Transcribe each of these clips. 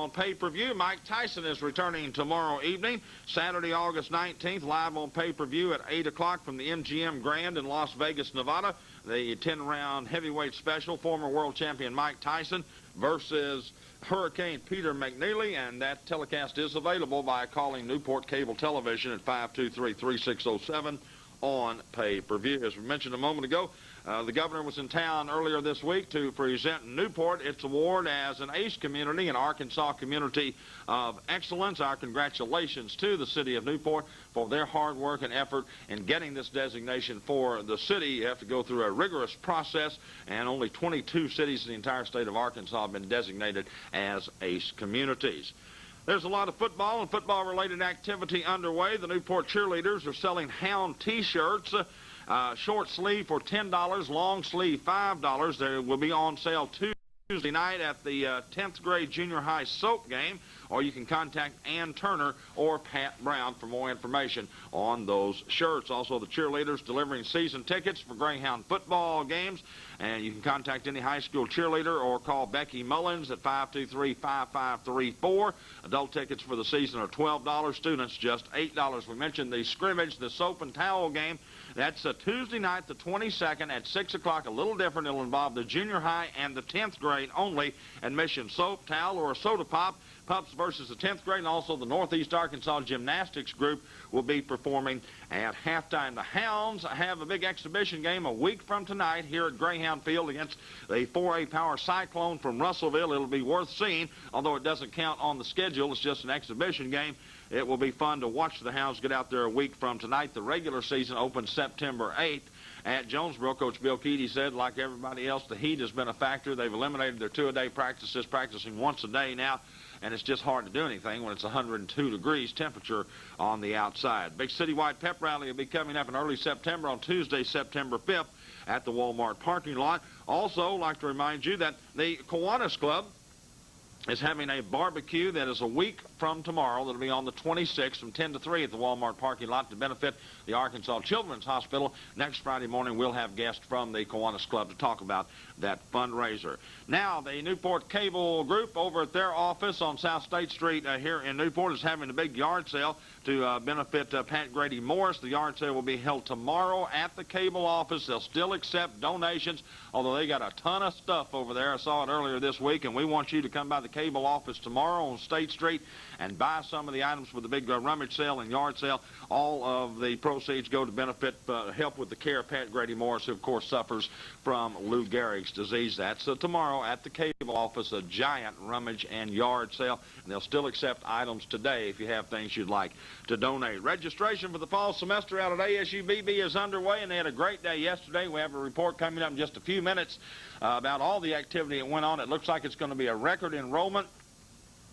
on pay-per-view. Mike Tyson is returning tomorrow evening, Saturday, August 19th, live on pay-per-view at 8 o'clock from the MGM Grand in Las Vegas, Nevada. The 10-round heavyweight special, former world champion Mike Tyson versus Hurricane Peter McNeely, and that telecast is available by calling Newport Cable Television at 523-3607 on pay-per-view. As we mentioned a moment ago, the governor was in town earlier this week to present Newport its award as an ACE community, an Arkansas Community of Excellence. Our congratulations to the city of Newport for their hard work and effort in getting this designation for the city. You have to go through a rigorous process, and only 22 cities in the entire state of Arkansas have been designated as ACE communities. There's a lot of football and football-related activity underway. The Newport cheerleaders are selling Hound T-shirts. Short sleeve for $10, long sleeve $5. They will be on sale Tuesday night at the 10th grade junior high soap game, or you can contact Ann Turner or Pat Brown for more information on those shirts. Also, the cheerleaders delivering season tickets for Greyhound football games, and you can contact any high school cheerleader or call Becky Mullins at 523-5534. Adult tickets for the season are $12, students just $8. We mentioned the scrimmage, the soap and towel game. That's Tuesday night, the 22nd at 6 o'clock. A little different. It'll involve the junior high and the 10th grade only. Admission soap, towel, or a soda pop. Pups versus the 10th grade, and also the Northeast Arkansas Gymnastics group will be performing at halftime. The Hounds have a big exhibition game a week from tonight here at Greyhound Field against the 4A Power Cyclone from Russellville. It'll be worth seeing, although it doesn't count on the schedule. It's just an exhibition game. It will be fun to watch the Hounds get out there a week from tonight. The regular season opens September 8th. At Jonesboro, Coach Bill Keady said, like everybody else, the heat has been a factor. They've eliminated their two-a-day practices, practicing once a day now, and it's just hard to do anything when it's 102 degrees temperature on the outside. Big citywide pep rally will be coming up in early September on Tuesday, September 5th at the Walmart parking lot. Also, I'd like to remind you that the Kiwanis Club is having a barbecue that is a week from tomorrow. That'll be on the 26th from 10 to 3 at the Walmart parking lot to benefit the Arkansas Children's Hospital. Next Friday morning, we'll have guests from the Kiwanis Club to talk about that fundraiser. Now, the Newport Cable Group over at their office on South State Street here in Newport is having a big yard sale to benefit Pat Grady Morris. The yard sale will be held tomorrow at the cable office. They'll still accept donations, although they got a ton of stuff over there. I saw it earlier this week, and we want you to come by the cable office tomorrow on State Street and buy some of the items for the big rummage sale and yard sale. All of the proceeds go to benefit help with the care of Pat Grady Morris, who of course suffers from Lou Gehrig's disease. That's tomorrow at the cable office, a giant rummage and yard sale, and they'll still accept items today if you have things you'd like to donate. Registration for the fall semester out at ASU-BB is underway, and they had a great day yesterday. We have a report coming up in just a few minutes about all the activity that went on. It looks like it's going to be a record enrollment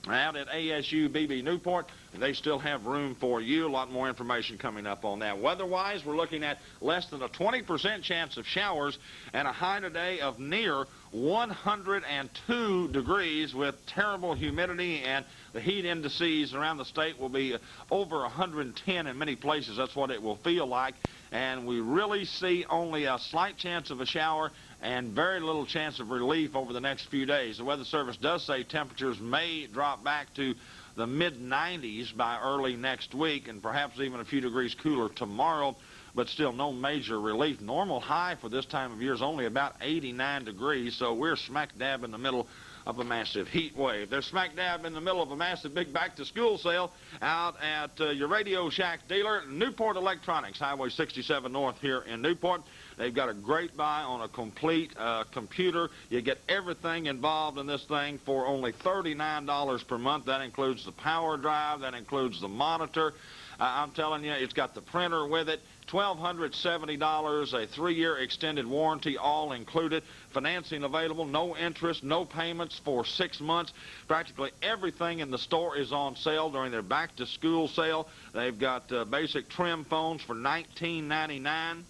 out at ASU-BB Newport. They still have room for you. A lot more information coming up on that. Weather-wise, we're looking at less than a 20% chance of showers and a high today of near 102 degrees with terrible humidity, and the heat indices around the state will be over 110 in many places. That's what it will feel like, and we really see only a slight chance of a shower and very little chance of relief over the next few days. The Weather Service does say temperatures may drop back to the mid-90s by early next week, and perhaps even a few degrees cooler tomorrow, but still no major relief. Normal high for this time of year is only about 89 degrees, so we're smack dab in the middle of a massive heat wave. They're smack dab in the middle of a massive big back-to-school sale out at your Radio Shack dealer, Newport Electronics, Highway 67 North here in Newport. They've got a great buy on a complete computer. You get everything involved in this thing for only $39 per month. That includes the power drive. That includes the monitor. I'm telling you, it's got the printer with it. $1,270, a 3-year extended warranty, all included. Financing available, no interest, no payments for 6 months. Practically everything in the store is on sale during their back-to-school sale. They've got basic trim phones for $19.99.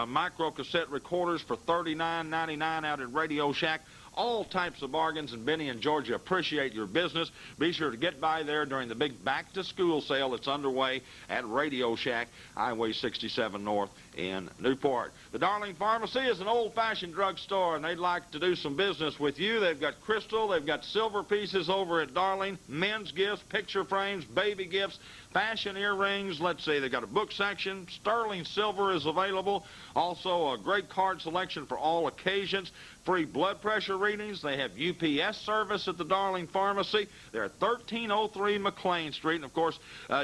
Micro cassette recorders for $39.99 out at Radio Shack. all types of bargains, and Benny and Georgia appreciate your business. Be sure to get by there during the big back-to-school sale that's underway at Radio Shack, Highway 67 North in Newport. The Darling Pharmacy is an old-fashioned drugstore, and they'd like to do some business with you. They've got crystal, they've got silver pieces over at Darling, men's gifts, picture frames, baby gifts, fashion earrings. Let's see, they've got a book section. Sterling silver is available. Also, a great card selection for all occasions. Free blood pressure readings. They have UPS service at the Darling Pharmacy. They're at 1303 McLean Street. And, of course,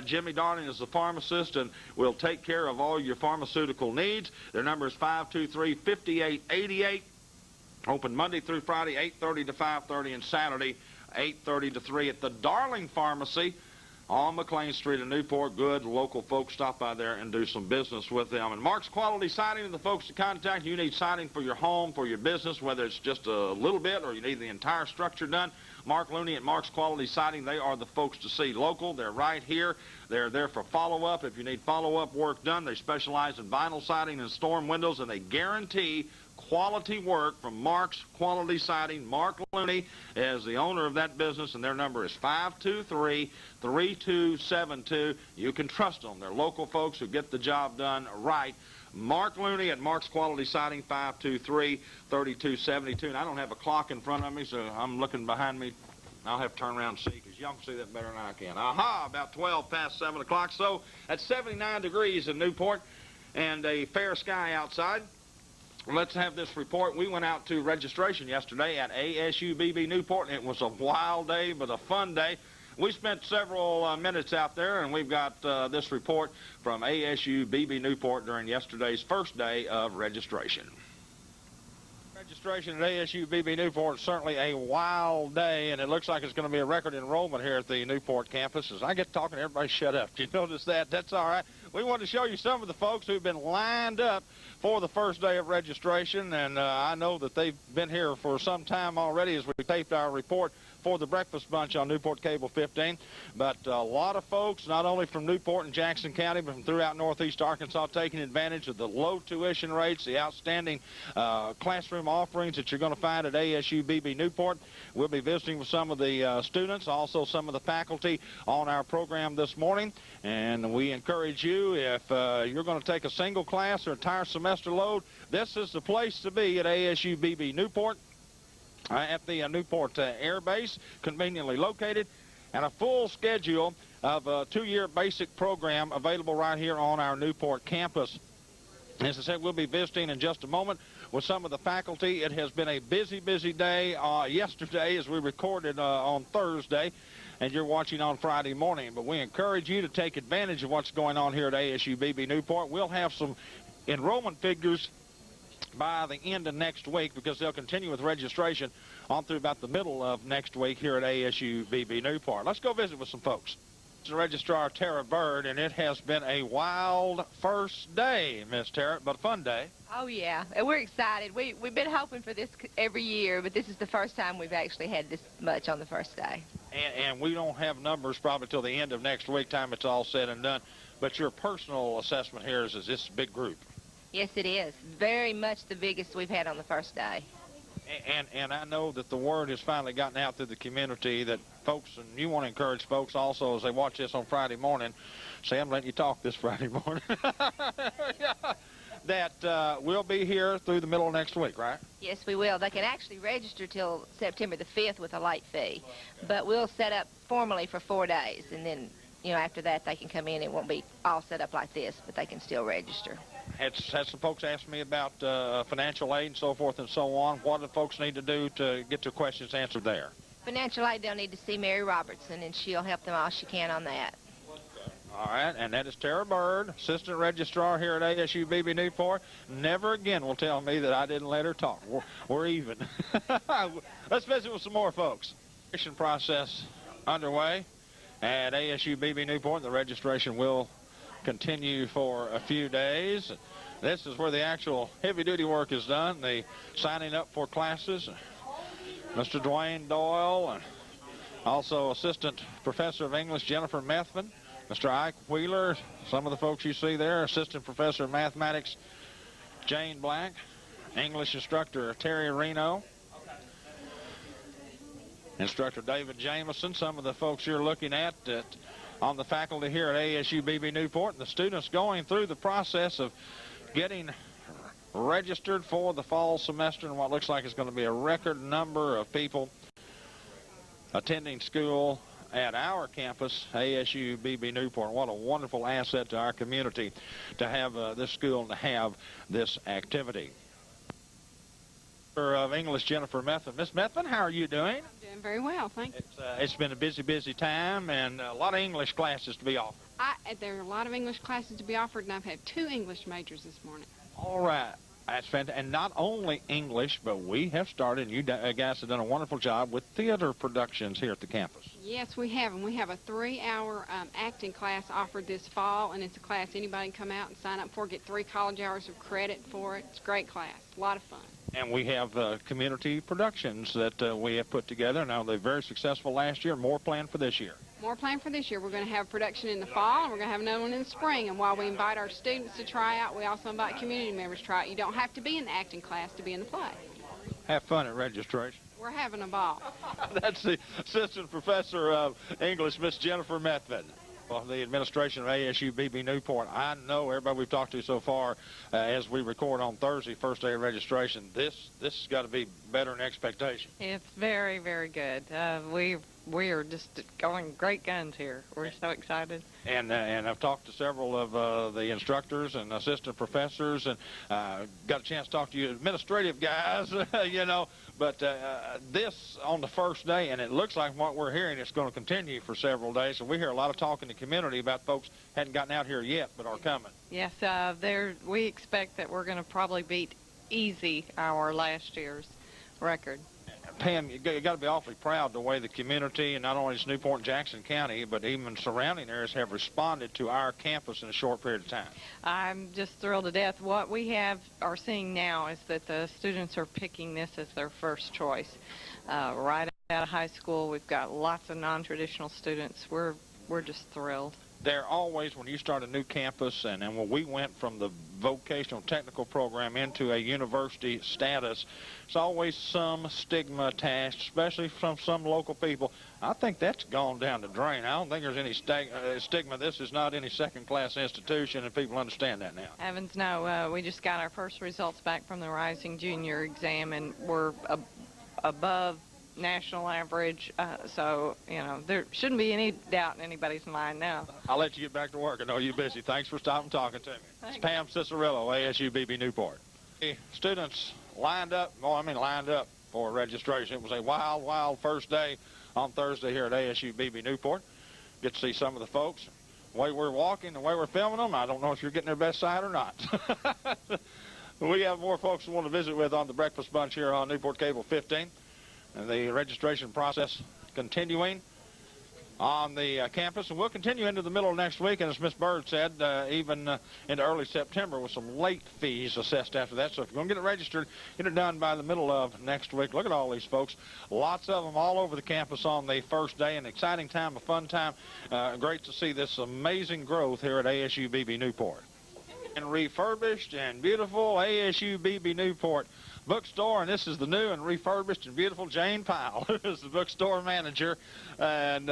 Jimmy Darling is the pharmacist and will take care of all your pharmaceutical needs. Their number is 523-5888. Open Monday through Friday, 8:30 to 5:30, and Saturday, 8:30 to 3 at the Darling Pharmacy on McLean Street in Newport. Good local folks, stop by there and do some business with them. And Mark's Quality Siding are the folks to contact. You need siding for your home, for your business, whether it's just a little bit or you need the entire structure done. Mark Looney at Mark's Quality Siding, they are the folks to see local. They're right here. They're there for follow-up. If you need follow-up work done, they specialize in vinyl siding and storm windows, and they guarantee quality work from Mark's Quality Siding. Mark Looney is the owner of that business, and their number is 523-3272. You can trust them. They're local folks who get the job done right. Mark Looney at Mark's Quality Siding, 523-3272. And I don't have a clock in front of me, so I'm looking behind me. I'll have to turn around and see, because y'all can see that better than I can. Aha, about 12 past 7 o'clock. So at 79 degrees in Newport and a fair sky outside. Let's have this report. We went out to registration yesterday at ASU-BB Newport, and it was a wild day, but a fun day. We spent several minutes out there, and we've got this report from ASU-BB Newport during yesterday's first day of registration. Registration at ASU-BB Newport is certainly a wild day, and it looks like it's going to be a record enrollment here at the Newport campus. As I get talking, everybody shut up. Did you notice that? That's all right. We want to show you some of the folks who've been lined up for the first day of registration, and I know that they've been here for some time already as we taped our report for the Breakfast Bunch on Newport Cable 15. But a lot of folks, not only from Newport and Jackson County, but from throughout northeast Arkansas, taking advantage of the low tuition rates, the outstanding classroom offerings that you're going to find at ASU-BB Newport. We'll be visiting with some of the students, also some of the faculty on our program this morning. And we encourage you, if you're going to take a single class or entire semester load, this is the place to be at ASU-BB Newport. At the Newport Air Base, conveniently located, and a full schedule of a 2-year basic program available right here on our Newport campus. As I said, we'll be visiting in just a moment with some of the faculty. It has been a busy, busy day yesterday as we recorded on Thursday, and you're watching on Friday morning. But we encourage you to take advantage of what's going on here at ASU-BB Newport. We'll have some enrollment figures by the end of next week, because they'll continue with registration on through about the middle of next week here at ASU-BB Newport. Let's go visit with some folks. Registrar Tara Bird, and it has been a wild first day, Miss Tara, but a fun day. Oh, yeah. And we're excited. We've been hoping for this every year, but this is the first time we've actually had this much on the first day. And we don't have numbers probably till the end of next week, time it's all said and done. But your personal assessment here is this big group. Yes, it is. Very much the biggest we've had on the first day. And I know that the word has finally gotten out through the community that folks, and you want to encourage folks also as they watch this on Friday morning, say, I'm letting you talk this Friday morning, that we'll be here through the middle of next week, right? Yes, we will. They can actually register till September the 5th with a late fee, but we'll set up formally for 4 days, and then, you know, after that they can come in. It won't be all set up like this, but they can still register. Had some folks ask me about financial aid and so forth and so on. What do folks need to do to get their questions answered there? Financial aid, they'll need to see Mary Robertson, and she'll help them all she can on that. All right, and that is Tara Bird, Assistant Registrar here at ASU-BB Newport. Never again will tell me that I didn't let her talk. We're even. Let's visit with some more folks. Registration process underway at ASU-BB Newport. The registration will continue for a few days. This is where the actual heavy-duty work is done, the signing up for classes. Mr. Dwayne Doyle, and also Assistant Professor of English Jennifer Methvin, Mr. Ike Wheeler, some of the folks you see there, Assistant Professor of Mathematics Jane Black, English Instructor Terry Reno, Instructor David Jameson, some of the folks you're looking at on the faculty here at ASU BB Newport, and the students going through the process of getting registered for the fall semester, and what looks like is going to be a record number of people attending school at our campus, ASU BB Newport. What a wonderful asset to our community to have this school and to have this activity. Of English, Jennifer Methvin. Miss Methvin, how are you doing? I'm doing very well, thank you. It's been a busy time, and a lot of English classes to be offered. There are a lot of English classes to be offered, and I've had 2 English majors this morning. All right. That's fantastic. And not only English, but we have started, and you guys have done a wonderful job with theater productions here at the campus. Yes, we have, and we have a 3-hour acting class offered this fall, and it's a class anybody can come out and sign up for, get 3 college hours of credit for it. It's a great class, a lot of fun. And we have community productions that we have put together. Now, they're very successful last year. More planned for this year. More planned for this year. We're going to have production in the fall, and we're going to have another one in the spring. And while we invite our students to try out, we also invite community members to try out. You don't have to be in the acting class to be in the play. Have fun at registration. We're having a ball. That's the assistant professor of English, Miss Jennifer Methvin, of the administration of ASU BB Newport. I know everybody we've talked to so far, as we record on Thursday, first day of registration, this has got to be better than expectation. It's very, very good. We are just going great guns here. We're so excited. And I've talked to several of the instructors and assistant professors, and got a chance to talk to you administrative guys, you know. But this on the first day, and it looks like what we're hearing is going to continue for several days. So we hear a lot of talk in the community about folks hadn't gotten out here yet but are coming. Yes, we expect that we're going to probably beat easy our last year's record. Pam, you got to be awfully proud the way the community, and not only just Newport and Jackson County, but even surrounding areas have responded to our campus in a short period of time. I'm just thrilled to death. What we are seeing now is that the students are picking this as their first choice. Right out of high school, we've got lots of non-traditional students. We're just thrilled. They're always, when you start a new campus, and when we went from the vocational technical program into a university status, there's always some stigma attached, especially from some local people. I think that's gone down the drain. I don't think there's any stigma. This is not any second-class institution, and people understand that now. Heavens, no. We just got our first results back from the Rising Junior exam, and we're above national average, so, you know, there shouldn't be any doubt in anybody's mind now. I'll let you get back to work. I know you're busy. Thanks for stopping talking to me. Thanks. It's Pam Cicerillo, ASU BB Newport. The students lined up for registration. It was a wild, wild first day on Thursday here at ASU BB Newport. Get to see some of the folks. The way we're walking, the way we're filming them, I don't know if you're getting their best side or not. We have more folks we want to visit with on the Breakfast Bunch here on Newport Cable 15. And the registration process continuing on the campus, and we'll continue into the middle of next week, and as Miss Bird said, even into early September with some late fees assessed after that. So if you're going to get it registered, get it done by the middle of next week. Look at all these folks. Lots of them all over the campus on the first day. An exciting time, a fun time. Great to see this amazing growth here at ASU BB Newport. And refurbished and beautiful ASU BB Newport bookstore, and this is the new and refurbished and beautiful Jane Powell, who is the bookstore manager, and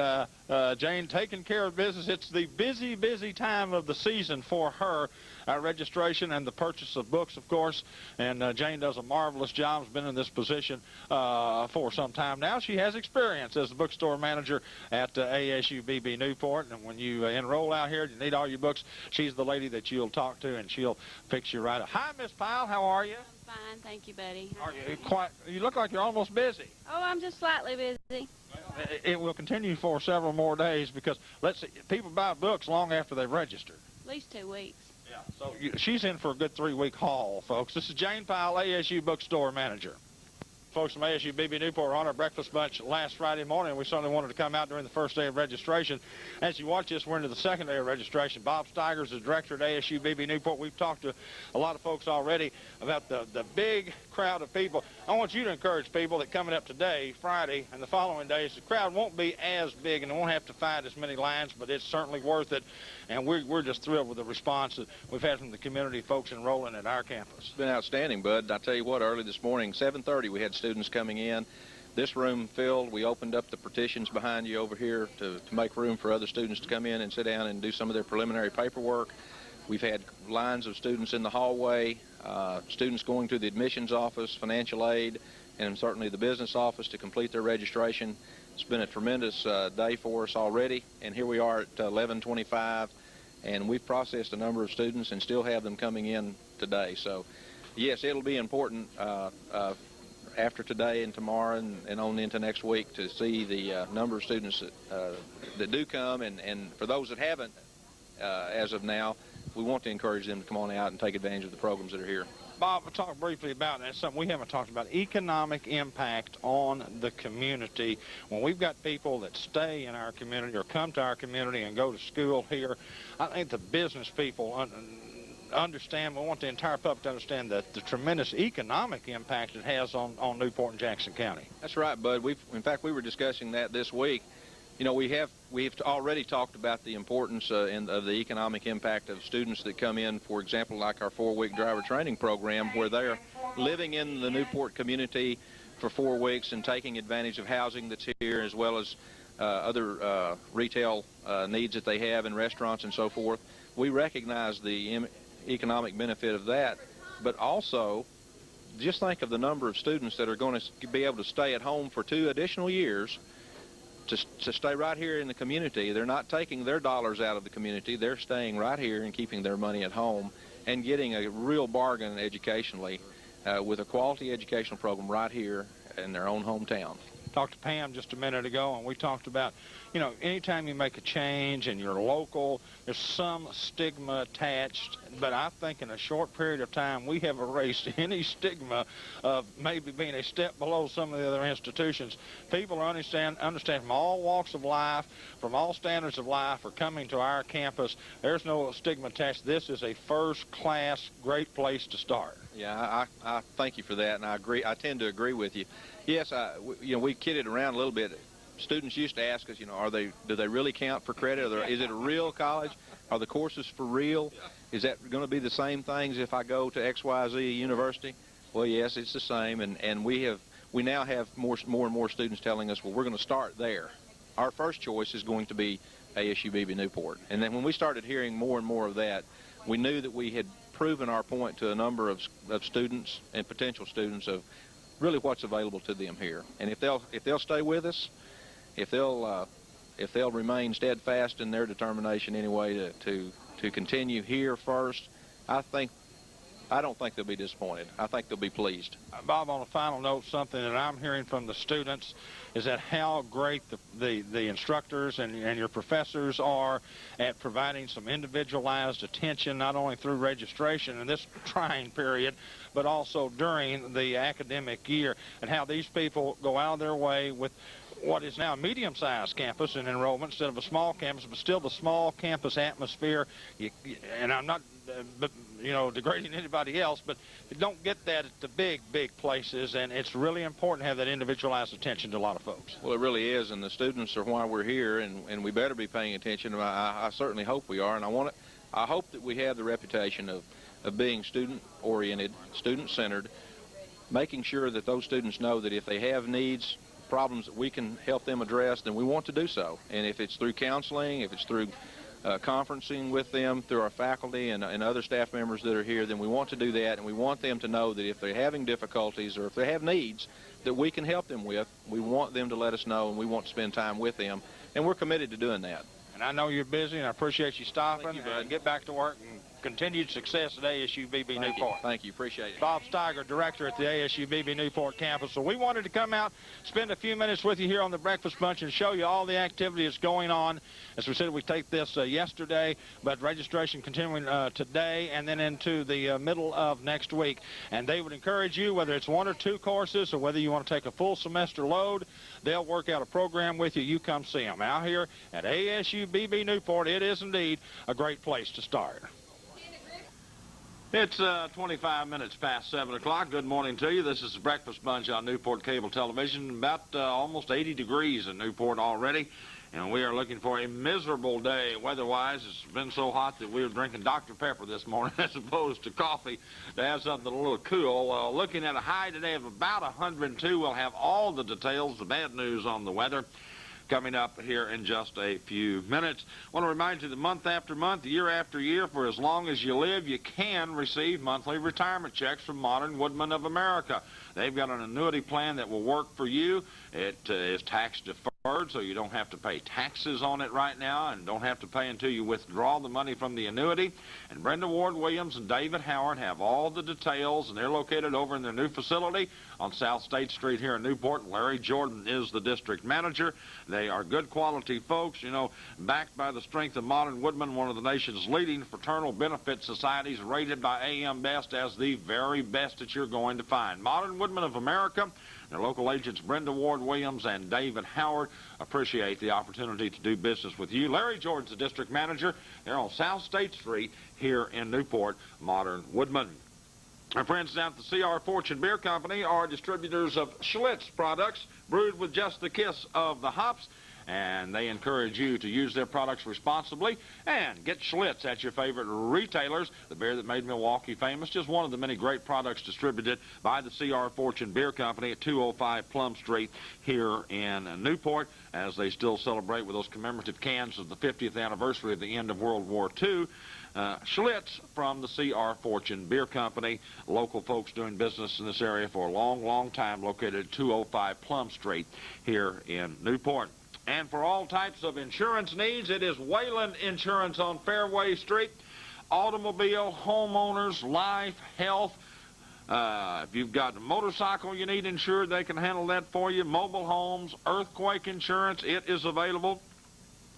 Jane taking care of business. It's the busy time of the season for her, registration and the purchase of books, of course, and Jane does a marvelous job. Has been in this position for some time now. She has experience as a bookstore manager at ASU BB Newport, and when you enroll out here, you need all your books, she's the lady that you'll talk to, and she'll fix you right up. Hi, Miss Powell, how are you? Fine, thank you, buddy. Are you you look like you're almost busy. Oh, I'm just slightly busy. It will continue for several more days because, let's see, people buy books long after they've registered. At least 2 weeks. Yeah, so she's in for a good 3-week haul, folks. This is Jane Powell, ASU bookstore manager. Folks from ASU BB Newport were on our breakfast bunch last Friday morning. We certainly wanted to come out during the first day of registration. As you watch this, we're into the second day of registration. Bob Steigers is director at ASU BB Newport. We've talked to a lot of folks already about the big crowd of people. I want you to encourage people that coming up today, Friday, and the following days, the crowd won't be as big and they won't have to fight as many lines, but it's certainly worth it. And we're just thrilled with the response that we've had from the community folks enrolling at our campus. It's been outstanding, Bud. I tell you what, early this morning, 7:30, we had students coming in. this room filled. We opened up the partitions behind you over here to make room for other students to come in and sit down and do some of their preliminary paperwork. We've had lines of students in the hallway, students going to the admissions office, financial aid, and certainly the business office to complete their registration. It's been a tremendous day for us already, and here we are at 11:25, and we've processed a number of students and still have them coming in today. So, yes, it'll be important after today and tomorrow and on into next week to see the number of students that do come, and for those that haven't as of now, we want to encourage them to come on out and take advantage of the programs that are here. Bob, we'll talk briefly about, and it's something we haven't talked about, economic impact on the community. When we've got people that stay in our community or come to our community and go to school here, I think the business people understand, we want the entire public to understand the tremendous economic impact it has on Newport and Jackson County. That's right, Bud. In fact, we were discussing that this week. You know, we've already talked about the importance of the economic impact of students that come in, for example, like our 4-week driver training program, where they're living in the Newport community for 4 weeks and taking advantage of housing that's here, as well as other retail needs that they have in restaurants and so forth. We recognize the economic benefit of that, but also just think of the number of students that are going to be able to stay at home for 2 additional years to stay right here in the community. They're not taking their dollars out of the community. They're staying right here and keeping their money at home and getting a real bargain educationally with a quality educational program right here in their own hometown. Talked to Pam just a minute ago, and we talked about, you know, anytime you make a change and you're local, there's some stigma attached, but I think in a short period of time we have erased any stigma of maybe being a step below some of the other institutions. People understand from all walks of life, from all standards of life, are coming to our campus. There's no stigma attached. This is a first-class, great place to start. Yeah, I thank you for that, and I agree. I tend to agree with you. Yes, you know, we kidded around a little bit. Students used to ask us, you know, do they really count for credit? Is it a real college? Are the courses for real? Is that going to be the same things if I go to XYZ University? Well, yes, it's the same, and we now have more and more students telling us, well, we're going to start there. Our first choice is going to be ASU BB Newport. And then when we started hearing more and more of that, we knew that we had proven our point to a number of students and potential students of really what's available to them here. And if they'll stay with us, if they'll remain steadfast in their determination anyway to continue here first, I don't think they'll be disappointed. I think they'll be pleased. Bob, on a final note, something that I'm hearing from the students is that how great the instructors and your professors are at providing some individualized attention, not only through registration in this trying period, but also during the academic year, and how these people go out of their way with what is now a medium-sized campus in enrollment instead of a small campus, but still the small campus atmosphere. And I'm not degrading anybody else, but you don't get that at the big places, and it's really important to have that individualized attention to a lot of folks. Well, it really is, and the students are why we're here, and we better be paying attention. I certainly hope we are, and I hope that we have the reputation of being student-oriented, student-centered, making sure that those students know that if they have needs, problems that we can help them address, then we want to do so. And if it's through counseling, if it's through conferencing with them, through our faculty and other staff members that are here, then we want to do that, and we want them to know that if they're having difficulties or if they have needs that we can help them with, we want them to let us know, and we want to spend time with them, and we're committed to doing that. And I know you're busy, and I appreciate you stopping. Thank you, bud. And get back to work, and continued success at ASU BB Newport. Thank you. Appreciate it. Bob Steiger, director at the ASU BB Newport campus. So we wanted to come out, spend a few minutes with you here on the Breakfast Bunch and show you all the activity that's going on. As we said, we take this yesterday, but registration continuing today and then into the middle of next week. And they would encourage you, whether it's 1 or 2 courses or whether you want to take a full semester load, they'll work out a program with you. You come see them. Out here at ASU BB Newport, it is indeed a great place to start. It's 25 minutes past 7 o'clock. Good morning to you. This is the Breakfast Bunch on Newport Cable Television. About almost 80 degrees in Newport already. And we are looking for a miserable day weather-wise. It's been so hot that we were drinking Dr. Pepper this morning as opposed to coffee to have something a little cool. Looking at a high today of about 102. We'll have all the details, the bad news on the weather, coming up here in just a few minutes. I want to remind you that month after month, year after year, for as long as you live, you can receive monthly retirement checks from Modern Woodmen of America. They've got an annuity plan that will work for you. It is tax deferred, so you don't have to pay taxes on it right now and don't have to pay until you withdraw the money from the annuity. And Brenda Ward Williams and David Howard have all the details, and they're located over in their new facility on South State Street here in Newport. Larry Jordan is the district manager. They are good quality folks, you know, backed by the strength of Modern Woodmen, one of the nation's leading fraternal benefit societies, rated by AM Best as the very best that you're going to find. Modern Woodmen of America, their local agents Brenda Ward Williams and David Howard appreciate the opportunity to do business with you. Larry Jordan's the district manager. They're on South State Street here in Newport, Modern Woodmen. Our friends down at the CR Fortune Beer Company are distributors of Schlitz products brewed with just the kiss of the hops, and they encourage you to use their products responsibly and get Schlitz at your favorite retailers. The beer that made Milwaukee famous, just one of the many great products distributed by the CR Fortune Beer Company at 205 Plum Street here in Newport, as they still celebrate with those commemorative cans of the 50th anniversary of the end of World War II. Schlitz from the CR Fortune Beer Company, local folks doing business in this area for a long, long time, located at 205 Plum Street here in Newport. And for all types of insurance needs, it is Wayland Insurance on Fairway Street. Automobile, homeowners, life, health. If you've got a motorcycle you need insured, they can handle that for you. Mobile homes, earthquake insurance, it is available.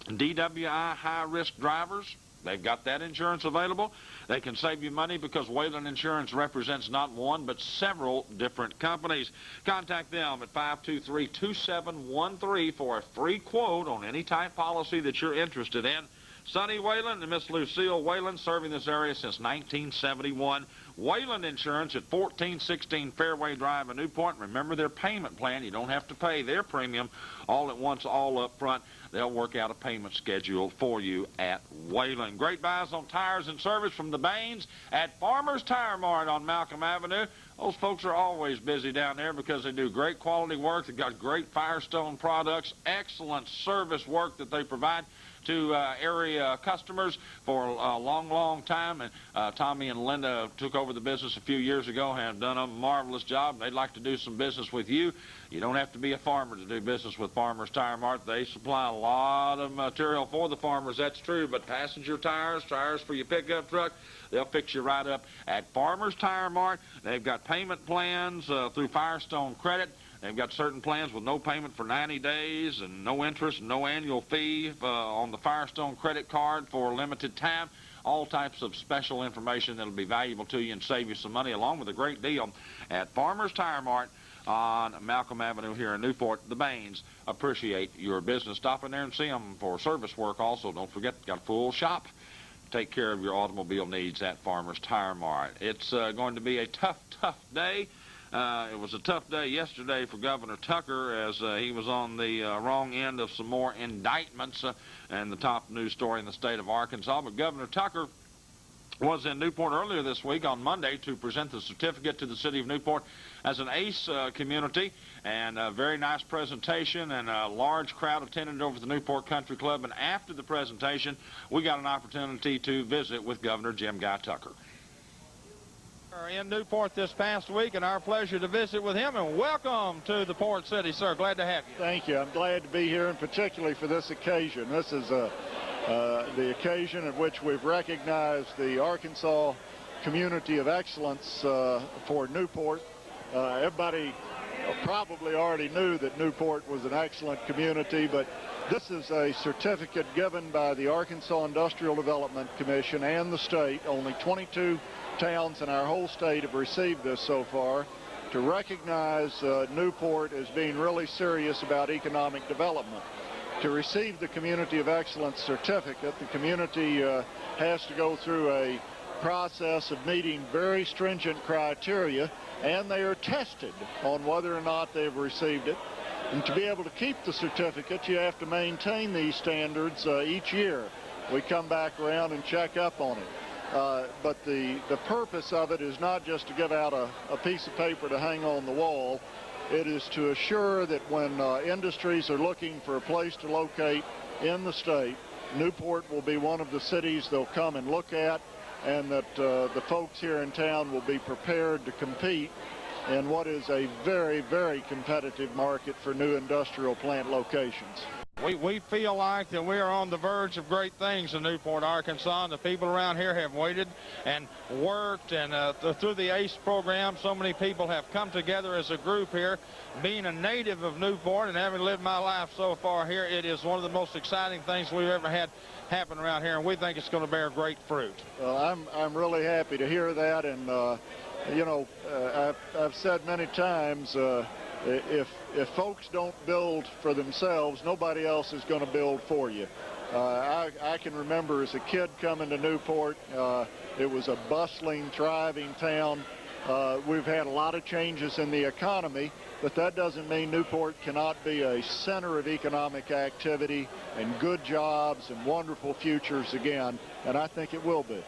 DWI high-risk drivers, they've got that insurance available. They can save you money because Wayland Insurance represents not one but several different companies. Contact them at 523-2713 for a free quote on any type policy that you're interested in. Sonny Wayland and Miss Lucille Wayland, serving this area since 1971. Wayland Insurance at 1416 Fairway Drive in Newport. Remember their payment plan. You don't have to pay their premium all at once, all up front. They'll work out a payment schedule for you at Wayland. Great buys on tires and service from the Bains at Farmers Tire Mart on Malcolm Avenue. Those folks are always busy down there because they do great quality work. They've got great Firestone products, excellent service work that they provide to area customers for a long, long time. And Tommy and Linda took over the business a few years ago and have done a marvelous job. They'd like to do some business with you. You don't have to be a farmer to do business with Farmers Tire Mart. They supply a lot of material for the farmers, that's true, but passenger tires, tires for your pickup truck, they'll fix you right up at Farmers Tire Mart. They've got payment plans through Firestone Credit. They've got certain plans with no payment for 90 days and no interest, no annual fee on the Firestone credit card for a limited time. All types of special information that will be valuable to you and save you some money, along with a great deal at Farmers Tire Mart on Malcolm Avenue here in Newport. The Bains appreciate your business. Stop in there and see them for service work also. Don't forget, got a full shop. Take care of your automobile needs at Farmers Tire Mart. It's going to be a tough, tough day. It was a tough day yesterday for Governor Tucker as he was on the wrong end of some more indictments and the top news story in the state of Arkansas. But Governor Tucker was in Newport earlier this week on Monday to present the certificate to the city of Newport as an ACE community, and a very nice presentation, and a large crowd attended over at the Newport Country Club. And after the presentation, we got an opportunity to visit with Governor Jim Guy Tucker. In Newport this past week, and our pleasure to visit with him. And welcome to the Port City, sir. Glad to have you. Thank you. I'm glad to be here, and particularly for this occasion. This is the occasion at which we've recognized the Arkansas Community of Excellence for Newport. Everybody probably already knew that Newport was an excellent community, but this is a certificate given by the Arkansas Industrial Development Commission and the state. Only 22 towns in our whole state have received this so far, to recognize Newport as being really serious about economic development. To receive the Community of Excellence certificate, the community has to go through a process of meeting very stringent criteria, and they are tested on whether or not they've received it. And to be able to keep the certificate, you have to maintain these standards each year. We come back around and check up on it. But the purpose of it is not just to give out a piece of paper to hang on the wall. It is to assure that when industries are looking for a place to locate in the state, Newport will be one of the cities they'll come and look at, and that the folks here in town will be prepared to compete in what is a very, very competitive market for new industrial plant locations. We feel like that we are on the verge of great things in Newport, Arkansas, and the people around here have waited and worked, and through the ACE program, so many people have come together as a group here. Being a native of Newport and having lived my life so far here, it is one of the most exciting things we've ever had happen around here, and we think it's going to bear great fruit. Well, I'm really happy to hear that, and you know, I've said many times, if folks don't build for themselves, nobody else is going to build for you. I can remember as a kid coming to Newport, it was a bustling, thriving town. We've had a lot of changes in the economy, but that doesn't mean Newport cannot be a center of economic activity and good jobs and wonderful futures again, and I think it will be.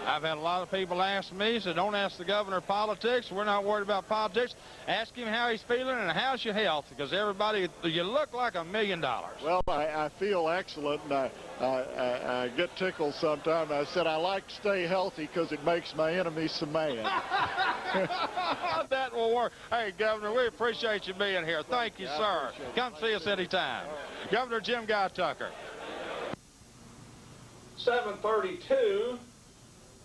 I've had a lot of people ask me, so don't ask the governor politics. We're not worried about politics. Ask him how he's feeling and how's your health, because everybody, you look like $1 million. Well, I feel excellent, and I get tickled sometimes. I said I like to stay healthy because it makes my enemies so mad. That will work. Hey, Governor, we appreciate you being here. Thank you, sir. Come see us anytime. Governor Jim Guy Tucker. 7:32.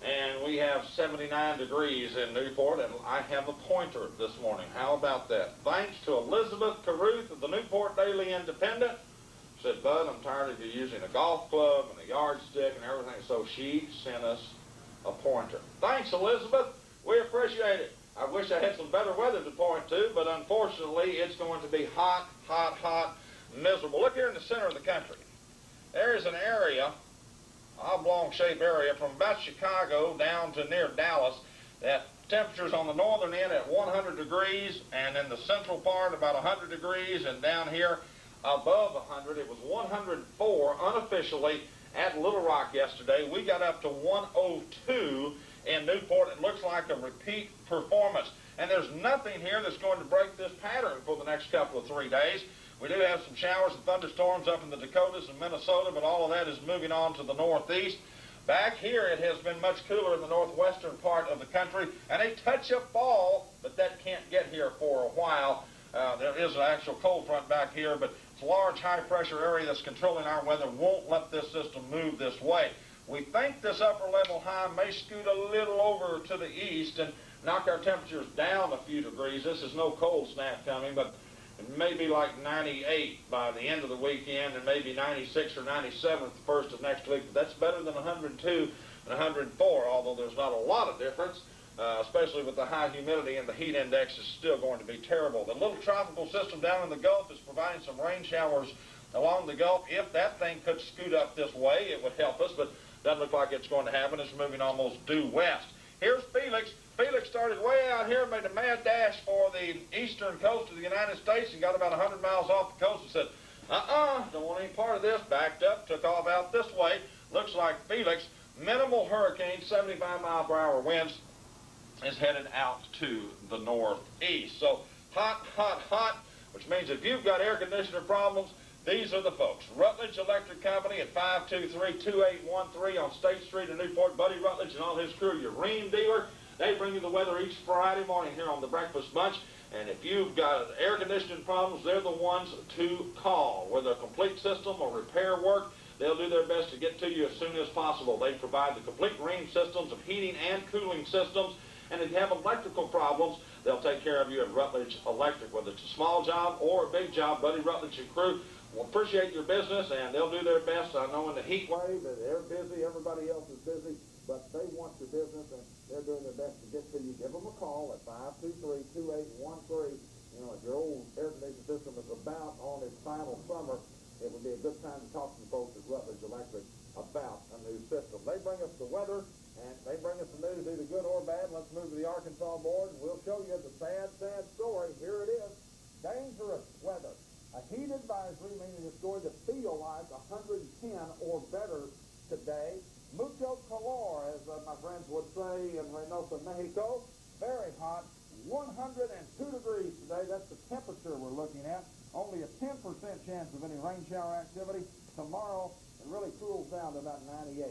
And we have 79 degrees in Newport, and I have a pointer this morning. How about that? Thanks to Elizabeth Caruth of the Newport Daily Independent. Said, Bud, I'm tired of you using a golf club and a yardstick and everything, so she sent us a pointer. Thanks, Elizabeth. We appreciate it. I wish I had some better weather to point to, but unfortunately it's going to be hot, hot, hot, miserable. Look here in the center of the country. There is an area, oblong-shaped area from about Chicago down to near Dallas, that temperatures on the northern end at 100 degrees, and in the central part about 100 degrees, and down here above 100. It was 104 unofficially at Little Rock yesterday. We got up to 102 in Newport. It looks like a repeat performance, and there's nothing here that's going to break this pattern for the next couple of 3 days. We do have some showers and thunderstorms up in the Dakotas and Minnesota, but all of that is moving on to the northeast. Back here, it has been much cooler in the northwestern part of the country, and a touch of fall, but that can't get here for a while. There is an actual cold front back here, but it's a large high-pressure area that's controlling our weather, won't let this system move this way. We think this upper-level high may scoot a little over to the east and knock our temperatures down a few degrees. This is no cold snap coming, but it may be like 98 by the end of the weekend, and maybe 96 or 97 the first of next week. But that's better than 102 and 104, although there's not a lot of difference, especially with the high humidity, and the heat index is still going to be terrible. The little tropical system down in the Gulf is providing some rain showers along the Gulf. If that thing could scoot up this way, it would help us, but doesn't look like it's going to happen. It's moving almost due west. Here's Felix. Felix started way out here, made a mad dash for the eastern coast of the United States and got about 100 miles off the coast and said, don't want any part of this. Backed up, took off out this way. Looks like Felix, minimal hurricane, 75-mile-per-hour winds, is headed out to the northeast. So hot, hot, hot, which means if you've got air conditioner problems, these are the folks. Rutledge Electric Company at 523-2813 on State Street in Newport. Buddy Rutledge and all his crew, your Rheem dealer. They bring you the weather each Friday morning here on the Breakfast Bunch. And if you've got air conditioning problems, they're the ones to call. Whether a complete system or repair work, they'll do their best to get to you as soon as possible. They provide the complete Rheem systems of heating and cooling systems. And if you have electrical problems, they'll take care of you at Rutledge Electric. Whether it's a small job or a big job, Buddy Rutledge and crew will appreciate your business, and they'll do their best. I know in the heat wave that they're busy, everybody else is busy, but they want your business, and they're doing their best to get to you. Give them a call at 523-2813. You know, if your old air conditioning system is about on its final summer, it would be a good time to talk to the folks at Rutledge Electric about a new system. They bring us the weather, and they bring us the news, either good or bad. Let's move to the Arkansas board, and we'll show you the sad, sad story. Here it is. Dangerous weather. guys meaning it's going to feel like 110 or better today. Mucho calor, as my friends would say in Reynosa, Mexico. Very hot. 102 degrees today. That's the temperature we're looking at. Only a 10% chance of any rain shower activity. Tomorrow, it really cools down to about 98.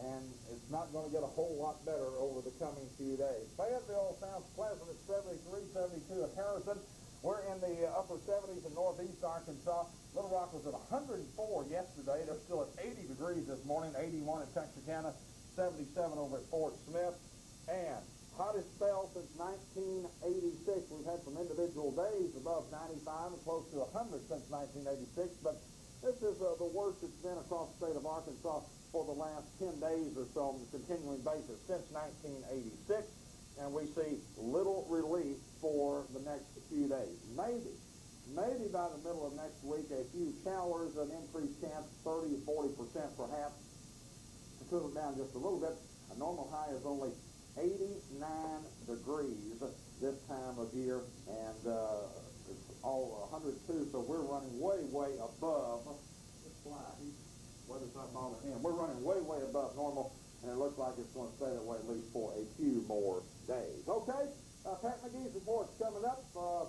And it's not going to get a whole lot better over the coming few days. Fayetteville sounds pleasant at 73, 72 at Harrison. We're in the upper 70s in northeast Arkansas. Little Rock was at 104 yesterday. They're still at 80 degrees this morning, 81 at Texarkana, 77 over at Fort Smith. And hottest spell since 1986. We've had some individual days above 95 and close to 100 since 1986, but this is the worst it's been across the state of Arkansas for the last 10 days or so on a continuing basis since 1986, and we see little relief for the next few days. Maybe by the middle of next week, a few showers, an increased chance, 30 to 40% perhaps, to cool it down just a little bit. A normal high is only 89 degrees this time of year, and it's all 102, so we're running way above. This fly, weather's not bothering him. We're running way above normal, and it looks like it's going to stay that way at least for a few more days. Okay, Pat McGee's report's coming up.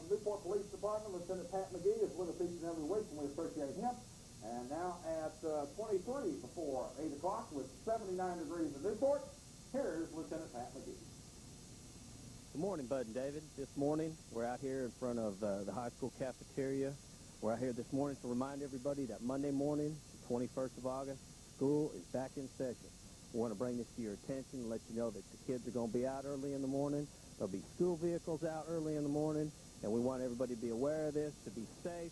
Newport Police Department, Lieutenant Pat McGee is with us each and every week, and we appreciate him. And now at 23 before 8 o'clock with 79 degrees in Newport, here's Lieutenant Pat McGee. Good morning, Bud and David. This morning, we're out here in front of the high school cafeteria. We're out here this morning to remind everybody that Monday morning, the 21st of August, school is back in session. We want to bring this to your attention and let you know that the kids are going to be out early in the morning. There'll be school vehicles out early in the morning, and we want everybody to be aware of this, to be safe,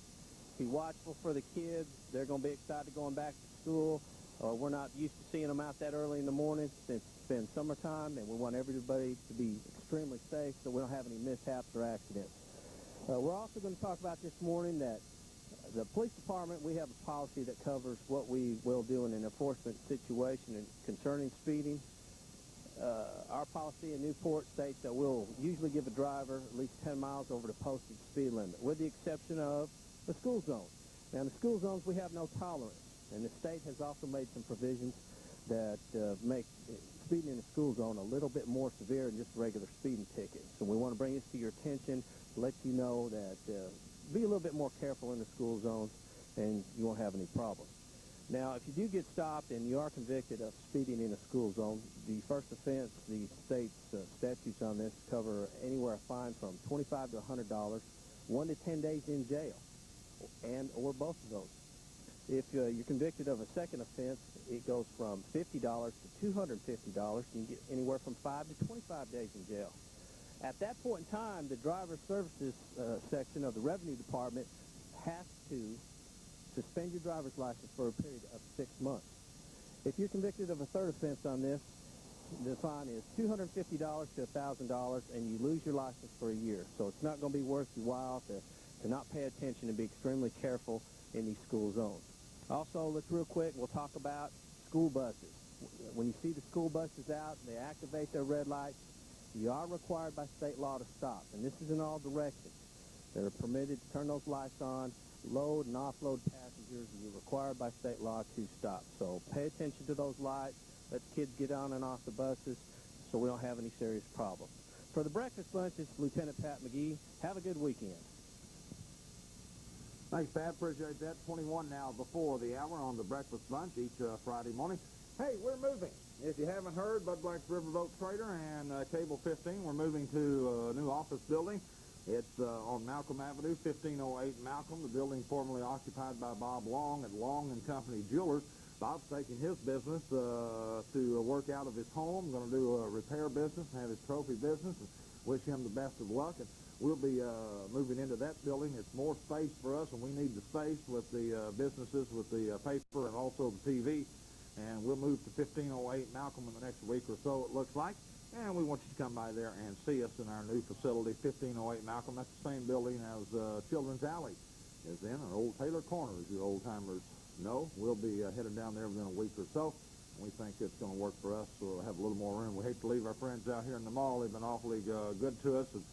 be watchful for the kids. They're going to be excited going back to school. We're not used to seeing them out that early in the morning since it's been summertime, and we want everybody to be extremely safe so we don't have any mishaps or accidents. We're also going to talk about this morning that the police department, we have a policy that covers what we will do in an enforcement situation concerning speeding. Our policy in Newport states that we'll usually give a driver at least 10 miles over the posted speed limit, with the exception of the school zones. Now, in the school zones, we have no tolerance, and the state has also made some provisions that make speeding in the school zone a little bit more severe than just a regular speeding ticket. So we want to bring this to your attention to let you know that be a little bit more careful in the school zones, and you won't have any problems. Now, if you do get stopped and you are convicted of speeding in a school zone, the first offense, the state's statutes on this cover anywhere a fine from $25 to $100, 1 to 10 days in jail, or both of those. If you're convicted of a second offense, it goes from $50 to $250, and you get anywhere from 5 to 25 days in jail. At that point in time, the driver services section of the Revenue Department has to suspend your driver's license for a period of 6 months. If you're convicted of a third offense on this, the fine is $250 to $1,000, and you lose your license for a year. So it's not going to be worth your while to not pay attention and be extremely careful in these school zones. Also, let's real quick, we'll talk about school buses. When you see the school buses out, they activate their red lights, you are required by state law to stop, and this is in all directions. They're permitted to turn those lights on, load and offload passengers, and you're required by state law to stop. So pay attention to those lights, let the kids get on and off the buses so we don't have any serious problems. For the breakfast lunch, it's Lieutenant Pat McGee. Have a good weekend. Thanks, Pat. Appreciate that. 21 now before the hour on the breakfast lunch each Friday morning. Hey, we're moving. If you haven't heard, Bud Black's Riverboat Trader and Cable 15, we're moving to a new office building. It's on Malcolm Avenue, 1508 Malcolm, the building formerly occupied by Bob Long at Long & Company Jewelers. Bob's taking his business to work out of his home, going to do a repair business and have his trophy business, and wish him the best of luck. And we'll be moving into that building. It's more space for us, and we need the space with the businesses, with the paper, and also the TV. And we'll move to 1508 Malcolm in the next week or so, it looks like. And we want you to come by there and see us in our new facility, 1508 Malcolm. That's the same building as Children's Alley is in, or Old Taylor Corner, as you old-timers know. We'll be headed down there within a week or so. And we think it's going to work for us, so we'll have a little more room. We hate to leave our friends out here in the mall. They've been awfully good to us and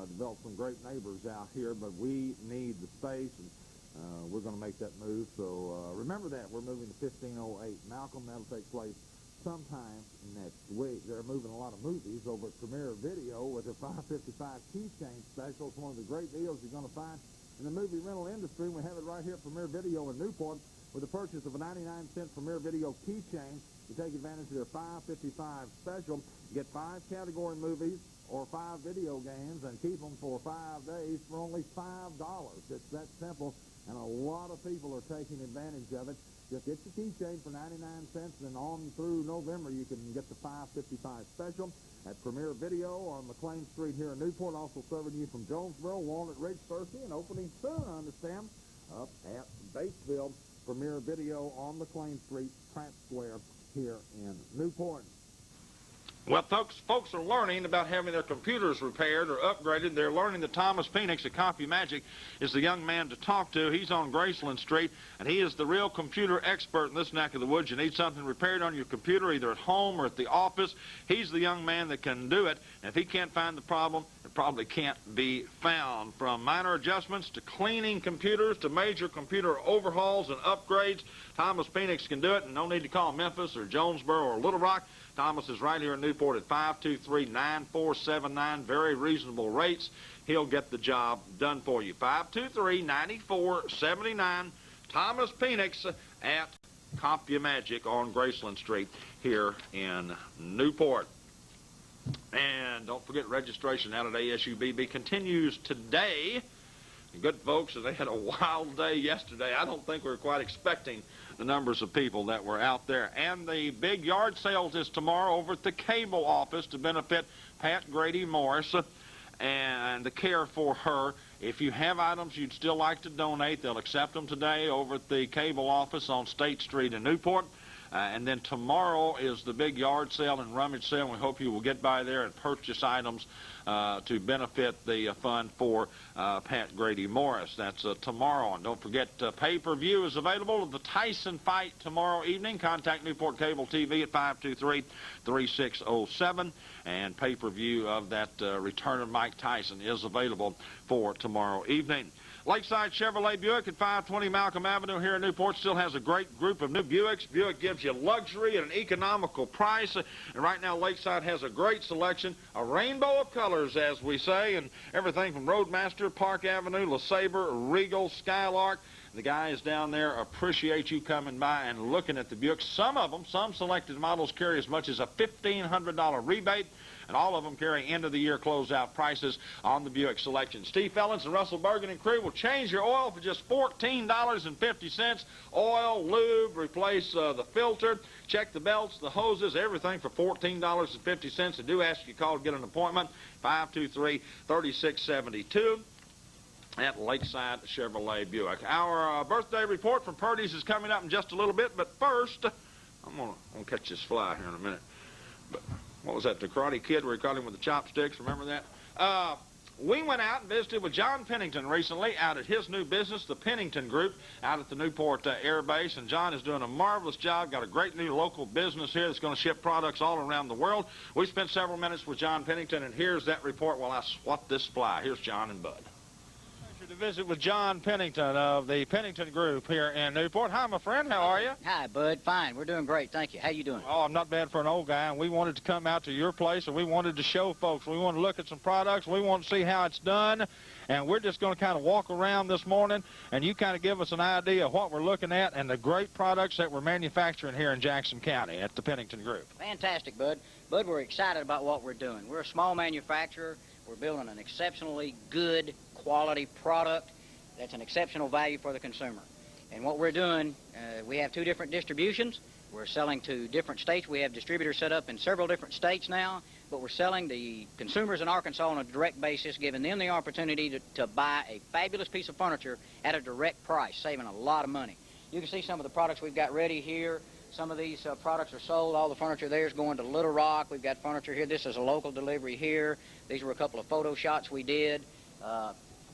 developed some great neighbors out here, but we need the space. And we're going to make that move. So remember that. We're moving to 1508 Malcolm. That'll take place sometime next week. They're moving a lot of movies over at Premier Video with their 555 keychain special. It's one of the great deals you're going to find in the movie rental industry. We have it right here at Premier Video in Newport. With the purchase of a 99-cent Premier Video keychain, you take advantage of their 555 special. Get 5 category movies or 5 video games and keep them for 5 days for only $5. It's that simple, and a lot of people are taking advantage of it. Just get your keychain for 99 cents, and on through November you can get the 555 special at Premier Video on McLean Street here in Newport. Also serving you from Jonesboro, Walnut Ridge, Searcy, and opening soon, I understand, up at Batesville. Premier Video on McLean Street, Pratt Square here in Newport. Well, folks are learning about having their computers repaired or upgraded. They're learning that Thomas Phoenix at CompuMagic is the young man to talk to. He's on Graceland Street, and he is the real computer expert in this neck of the woods. You need something repaired on your computer, either at home or at the office. He's the young man that can do it. And if he can't find the problem, it probably can't be found. From minor adjustments to cleaning computers to major computer overhauls and upgrades, Thomas Phoenix can do it, and no need to call Memphis or Jonesboro or Little Rock. Thomas is right here in Newport at 523-9479. Very reasonable rates. He'll get the job done for you. 523-9479. Thomas Phoenix at CompuMagic on Graceland Street here in Newport. And don't forget, registration out at ASUBB continues today. Good folks, they had a wild day yesterday. I don't think we were quite expecting the numbers of people that were out there. And the big yard sales is tomorrow over at the cable office to benefit Pat Grady Morris and the care for her. If you have items you'd still like to donate, they'll accept them today over at the cable office on State Street in Newport. And then tomorrow is the big yard sale and rummage sale. We hope you will get by there and purchase items to benefit the fund for Pat Grady Morris. That's tomorrow. And don't forget, pay-per-view is available of the Tyson fight tomorrow evening. Contact Newport Cable TV at 523-3607. And pay-per-view of that return of Mike Tyson is available for tomorrow evening. Lakeside Chevrolet Buick at 520 Malcolm Avenue here in Newport still has a great group of new Buicks. Buick gives you luxury at an economical price. And right now, Lakeside has a great selection, a rainbow of colors, as we say, and everything from Roadmaster, Park Avenue, LeSabre, Regal, Skylark. The guys down there appreciate you coming by and looking at the Buicks. Some of them, some selected models carry as much as a $1,500 rebate. And all of them carry end-of-the-year closeout prices on the Buick selection. Steve Fellins and Russell Bergen and crew will change your oil for just $14.50. Oil, lube, replace the filter, check the belts, the hoses, everything for $14.50. And do ask you to call to get an appointment, 523-3672. At Lakeside Chevrolet Buick. Our birthday report from Purdy's is coming up in just a little bit, but first, I'm gonna catch this fly here in a minute. But what was that, the Karate Kid where he caught him with the chopsticks? Remember that? We went out and visited with John Pennington recently out at his new business, the Pennington Group, out at the Newport Air Base, and John is doing a marvelous job. Got a great new local business here that's going to ship products all around the world. We spent several minutes with John Pennington, and here's that report while I swat this fly. Here's John and Bud. To visit with John Pennington of the Pennington Group here in Newport. Hi, my friend. How are you? Hi, Bud. Fine. We're doing great. Thank you. How you doing? Oh, I'm not bad for an old guy, and we wanted to come out to your place, and we wanted to show folks. We want to look at some products. We want to see how it's done, and we're just going to kind of walk around this morning, and you kind of give us an idea of what we're looking at and the great products that we're manufacturing here in Jackson County at the Pennington Group. Fantastic, Bud. Bud, we're excited about what we're doing. We're a small manufacturer. We're building an exceptionally good quality product that's an exceptional value for the consumer. And what we're doing, we have 2 different distributions. We're selling to different states. We have distributors set up in several different states now, but we're selling the consumers in Arkansas on a direct basis, giving them the opportunity to buy a fabulous piece of furniture at a direct price, saving a lot of money. You can see some of the products we've got ready here. Some of these products are sold. All the furniture there is going to Little Rock. We've got furniture here. This is a local delivery here. These were a couple of photo shots we did.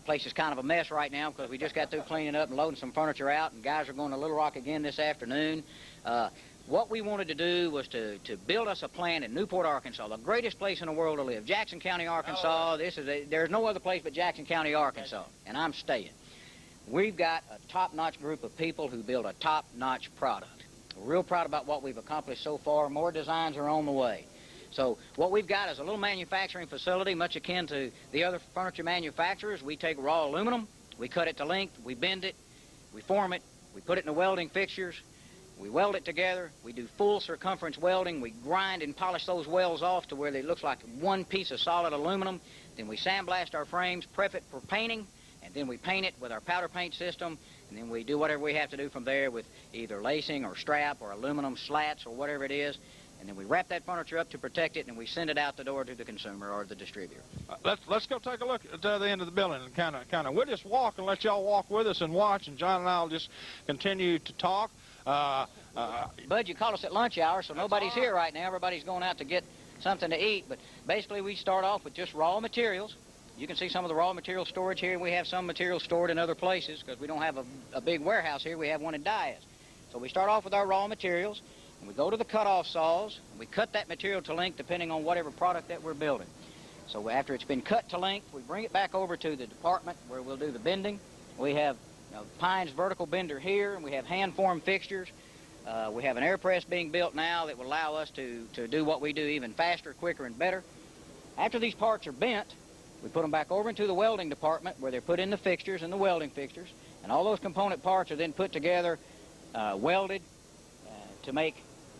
Place is kind of a mess right now because we just got through cleaning up and loading some furniture out, and guys are going to Little Rock again this afternoon. What we wanted to do was to build us a plant in Newport, Arkansas, the greatest place in the world to live. Jackson County, Arkansas. There's no other place but Jackson County, Arkansas, and I'm staying. we've got a top-notch group of people who build a top-notch product. We're real proud about what we've accomplished so far. More designs are on the way. So what we've got is a little manufacturing facility much akin to the other furniture manufacturers. We take raw aluminum, we cut it to length, we bend it, we form it, we put it in the welding fixtures, we weld it together, we do full circumference welding, we grind and polish those welds off to where it looks like one piece of solid aluminum. Then we sandblast our frames, prep it for painting, and then we paint it with our powder paint system, and then we do whatever we have to do from there with either lacing or strap or aluminum slats or whatever it is, and then we wrap that furniture up to protect it, and we send it out the door to the consumer or the distributor. Let's go take a look at the other end of the building and kind of we'll just walk and let y'all walk with us and watch, and John and I will just continue to talk. Bud, you called us at lunch hour, so nobody's here right now. Everybody's going out to get something to eat, but basically we start off with just raw materials. You can see some of the raw material storage here, and we have some material stored in other places because we don't have a big warehouse here. We have one in Dias. So we start off with our raw materials, and we go to the cut-off saws, and we cut that material to length depending on whatever product that we're building. So after it's been cut to length, we bring it back over to the department where we'll do the bending. We have Pine's vertical bender here, and we have hand-formed fixtures. We have an air press being built now that will allow us to do what we do even faster, quicker, and better. After these parts are bent, we put them back over into the welding department where they're put in the fixtures and the welding fixtures, and all those component parts are then put together, welded to make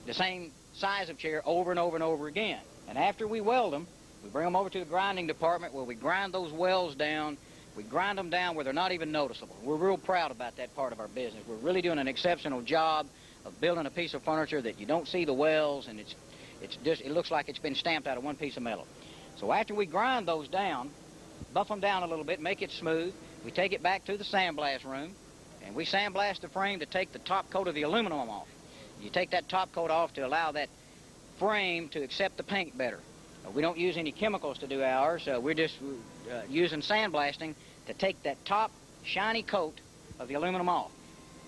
the same size of chair over and over and over again. And after we weld them, we bring them over to the grinding department where we grind those welds down. We grind them down where they're not even noticeable. We're real proud about that part of our business. We're really doing an exceptional job of building a piece of furniture that you don't see the welds, and it looks like it's been stamped out of one piece of metal. So after we grind those down, buff them down a little bit, make it smooth, we take it back to the sandblast room, and we sandblast the frame to take the top coat of the aluminum off. You take that top coat off to allow that frame to accept the paint better. We don't use any chemicals to do ours. We're just using sandblasting to take that top shiny coat of the aluminum off.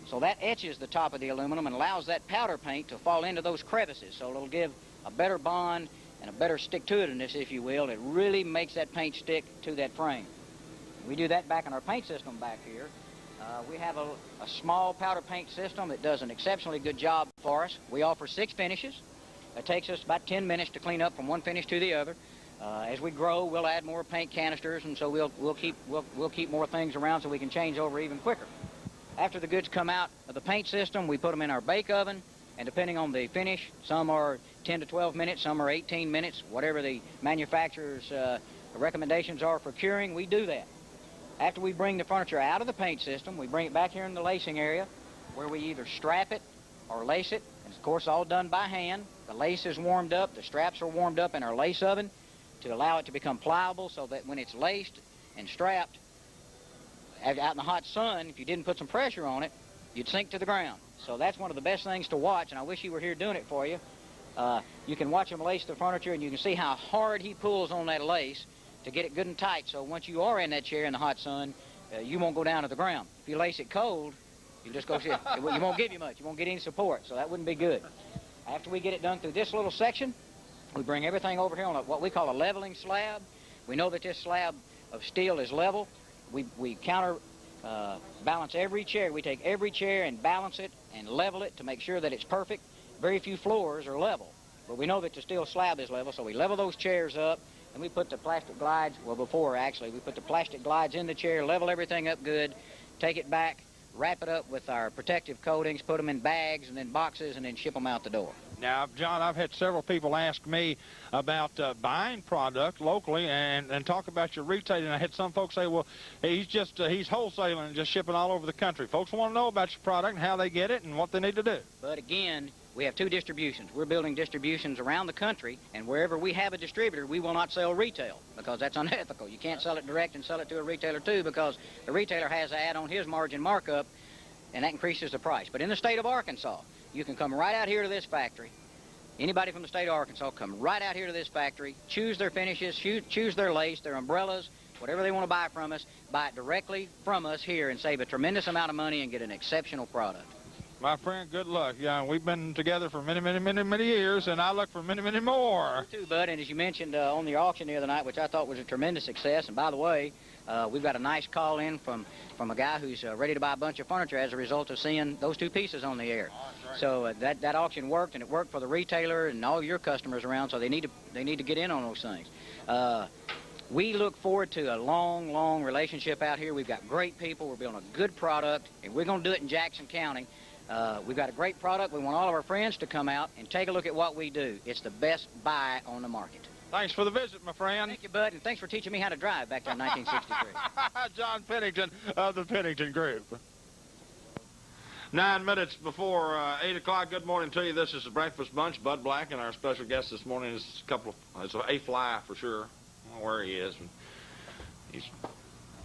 So that etches the top of the aluminum and allows that powder paint to fall into those crevices, so it'll give a better bond and a better stick-to-itiveness, if you will. It really makes that paint stick to that frame. We do that back in our paint system back here. We have a small powder paint system that does an exceptionally good job for us. We offer 6 finishes. It takes us about 10 minutes to clean up from one finish to the other. As we grow, we'll add more paint canisters, and so we'll keep more things around so we can change over even quicker. After the goods come out of the paint system, we put them in our bake oven, and depending on the finish, some are 10 to 12 minutes, some are 18 minutes, whatever the manufacturer's recommendations are for curing, we do that. After we bring the furniture out of the paint system, we bring it back here in the lacing area where we either strap it or lace it, and of course all done by hand. The lace is warmed up, the straps are warmed up in our lace oven to allow it to become pliable so that when it's laced and strapped out in the hot sun, if you didn't put some pressure on it, you'd sink to the ground. So that's one of the best things to watch, and I wish you were here doing it for you. You can watch him lace the furniture, and you can see how hard he pulls on that lace to get it good and tight, so once you are in that chair in the hot sun, you won't go down to the ground. If you lace it cold, you just go, it won't give you much. You won't get any support, so that wouldn't be good. After we get it done through this little section, we bring everything over here on what we call a leveling slab. We know that this slab of steel is level. We counter balance every chair. We take every chair and balance it and level it to make sure that it's perfect. Very few floors are level, but we know that the steel slab is level, so we level those chairs up, and we put the plastic glides, well, before actually, we put the plastic glides in the chair, level everything up good, take it back, wrap it up with our protective coatings, put them in bags and then boxes, and then ship them out the door. Now, John, I've had several people ask me about buying product locally and talk about your retailing. I had some folks say, well, he's wholesaling and just shipping all over the country. Folks want to know about your product and how they get it and what they need to do. But again, we have 2 distributions. We're building distributions around the country, and wherever we have a distributor, we will not sell retail because that's unethical. You can't sell it direct and sell it to a retailer too because the retailer has to add on his margin markup, and that increases the price. But in the state of Arkansas, you can come right out here to this factory. Anybody from the state of Arkansas, come right out here to this factory, choose their finishes, choose their lace, their umbrellas, whatever they want to buy from us, buy it directly from us here and save a tremendous amount of money and get an exceptional product. My friend, good luck. Yeah, we've been together for many years, and I look for many more. You too, Bud, and as you mentioned on the auction the other night, which I thought was a tremendous success, and by the way, We've got a nice call in from a guy who's ready to buy a bunch of furniture as a result of seeing those two pieces on the air. So that auction worked, and it worked for the retailer and all your customers around. So they need to get in on those things. We look forward to a long, long relationship out here. We've got great people. We're building a good product, and we're going to do it in Jackson County. We've got a great product. We want all of our friends to come out and take a look at what we do. It's the best buy on the market. Thanks for the visit, my friend. Thank you, Bud, and thanks for teaching me how to drive back there in 1963. John Pennington of the Pennington Group. 9 minutes before 8 o'clock. Good morning to you. This is the Breakfast Bunch. Bud Black, and our special guest this morning is it's a fly for sure. I don't know where he is.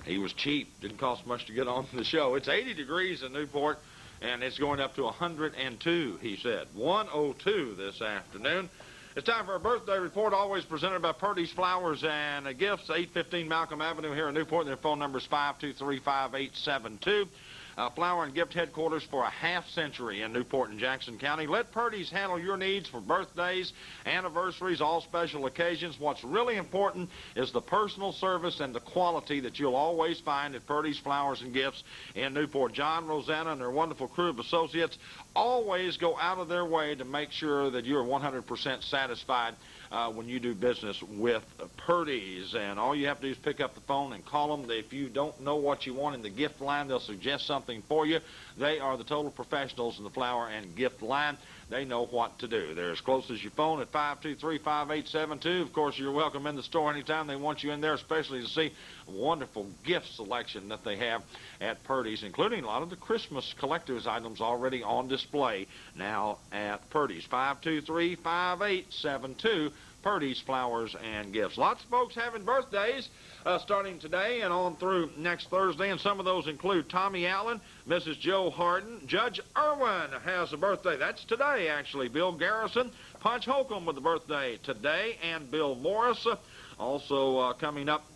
He was cheap. Didn't cost much to get on the show. It's 80 degrees in Newport, and it's going up to 102, he said. 102 this afternoon. It's time for our birthday report, always presented by Purdy's Flowers and Gifts, 815 Malcolm Avenue here in Newport. Their phone number is 523-5872. Flower and gift headquarters for a half-century in Newport and Jackson County. Let Purdy's handle your needs for birthdays, anniversaries, all special occasions. What's really important is the personal service and the quality that you'll always find at Purdy's Flowers and Gifts in Newport. John, Rosanna, and their wonderful crew of associates always go out of their way to make sure that you're 100% satisfied when you do business with Purdy's. And all you have to do is pick up the phone and call them. If you don't know what you want in the gift line, they'll suggest something for you. They are the total professionals in the flower and gift line. They know what to do. They're as close as your phone at 523-5872. Of course, you're welcome in the store anytime they want you in there, especially to see a wonderful gift selection that they have at Purdy's, including a lot of the Christmas collector's items already on display now at Purdy's. 523-5872. Purdy's Flowers and Gifts. Lots of folks having birthdays starting today and on through next Thursday, and some of those include Tommy Allen, Mrs. Joe Harden, Judge Irwin has a birthday. That's today, actually. Bill Garrison, Punch Holcomb with a birthday today, and Bill Morris. Also coming up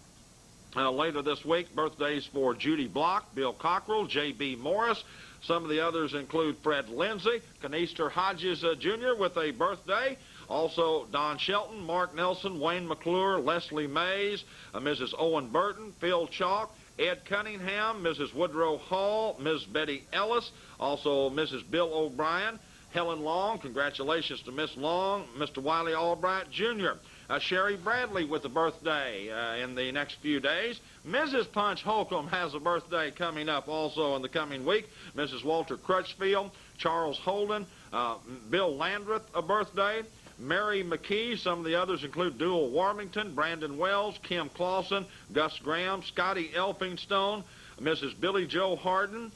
later this week, birthdays for Judy Block, Bill Cockrell, J.B. Morris. Some of the others include Fred Lindsay, Canister Hodges Jr. with a birthday. Also, Don Shelton, Mark Nelson, Wayne McClure, Leslie Mays, Mrs. Owen Burton, Phil Chalk, Ed Cunningham, Mrs. Woodrow Hall, Ms. Betty Ellis, also Mrs. Bill O'Brien, Helen Long, congratulations to Miss Long, Mr. Wiley Albright Jr., Sherry Bradley with a birthday in the next few days. Mrs. Punch Holcomb has a birthday coming up also in the coming week. Mrs. Walter Crutchfield, Charles Holden, Bill Landreth a birthday. Mary McKee. Some of the others include Dual Warmington, Brandon Wells, Kim Clausen, Gus Graham, Scotty Elphinstone, Mrs. Billy Joe Harden,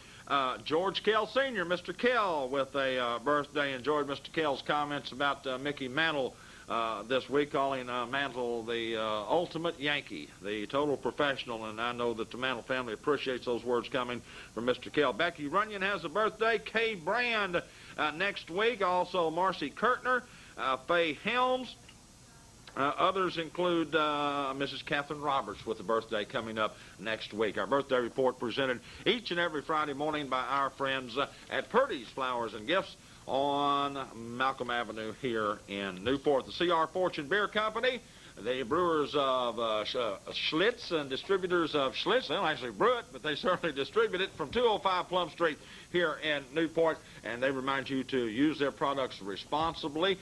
George Kell Sr., Mr. Kell with a birthday. Enjoyed Mr. Kell's comments about Mickey Mantle this week, calling Mantle the ultimate Yankee, the total professional, and I know that the Mantle family appreciates those words coming from Mr. Kell. Becky Runyon has a birthday. Kay Brand next week. Also Marcy Kurtner, Faye Helms. Others include Mrs. Catherine Roberts with a birthday coming up next week. Our birthday report presented each and every Friday morning by our friends at Purdy's Flowers and Gifts on Malcolm Avenue here in Newport. The C.R. Fortune Beer Company, the brewers of Schlitz and distributors of Schlitz. They don't actually brew it, but they certainly distribute it from 205 Plum Street here in Newport, and they remind you to use their products responsibly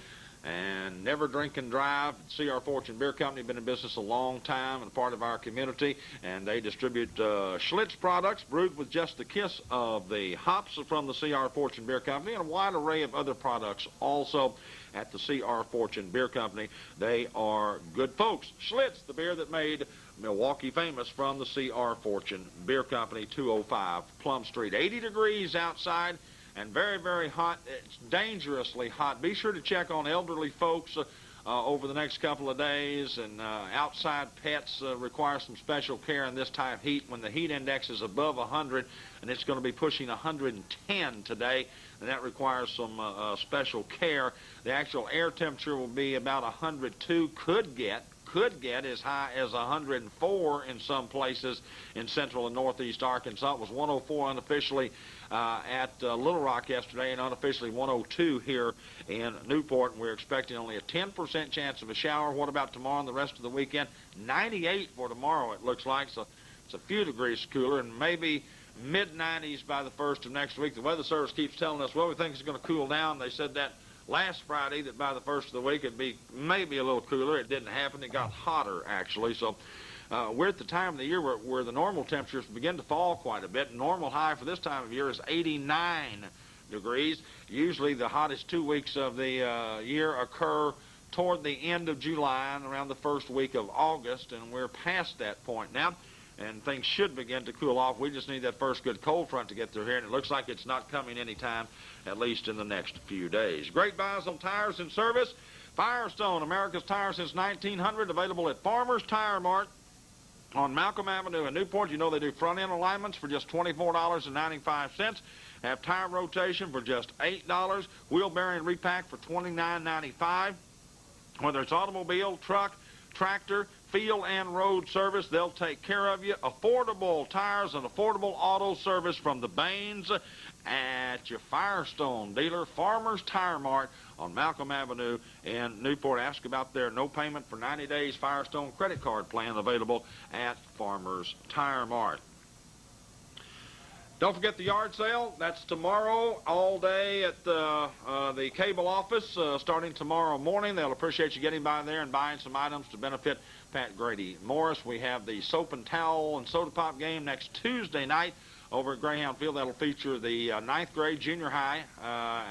and never drink and drive. C.R. Fortune Beer Company, been in business a long time and a part of our community, and they distribute Schlitz products brewed with just the kiss of the hops from the C.R. Fortune Beer Company, and a wide array of other products also at the C.R. Fortune Beer Company. They are good folks. Schlitz, the beer that made Milwaukee famous, from the C.R. Fortune Beer Company, 205 Plum Street. 80 degrees outside and very, very hot. It's dangerously hot. Be sure to check on elderly folks over the next couple of days, and outside pets require some special care in this type of heat when the heat index is above 100, and it's going to be pushing 110 today, and that requires some special care. The actual air temperature will be about 102, could get as high as 104 in some places in central and northeast Arkansas. It was 104 unofficially at Little Rock yesterday, and unofficially 102 here in Newport, and we're expecting only a 10% chance of a shower. What about tomorrow and the rest of the weekend? 98 for tomorrow, it looks like, so It's a few degrees cooler, and maybe mid-90s by the first of next week. The Weather Service keeps telling us, well, we think it's going to cool down. They said that last Friday, that by the first of the week it'd be maybe a little cooler. It didn't happen. It got hotter, actually. So we're at the time of the year where the normal temperatures begin to fall quite a bit. Normal high for this time of year is 89 degrees. Usually the hottest 2 weeks of the year occur toward the end of July and around the first week of August, and we're past that point now, and things should begin to cool off. We just need that first good cold front to get through here, and it looks like it's not coming anytime, at least in the next few days. Great buys on tires and service. Firestone, America's Tire since 1900, available at Farmers Tire Mart on Malcolm Avenue in Newport. You know they do front-end alignments for just $24.95. Have tire rotation for just $8. Wheel bearing repack for $29.95. Whether it's automobile, truck, tractor, field and road service, they'll take care of you. Affordable tires and affordable auto service from the Bains at your Firestone dealer, Farmers Tire Mart on Malcolm Avenue in Newport. Ask about their no payment for 90 days Firestone credit card plan available at Farmers Tire Mart. Don't forget the yard sale. That's tomorrow all day at the cable office starting tomorrow morning. They'll appreciate you getting by there and buying some items to benefit Pat Grady Morris. We have the soap and towel and soda pop game next Tuesday night over at Greyhound Field. That'll feature the 9th grade, junior high,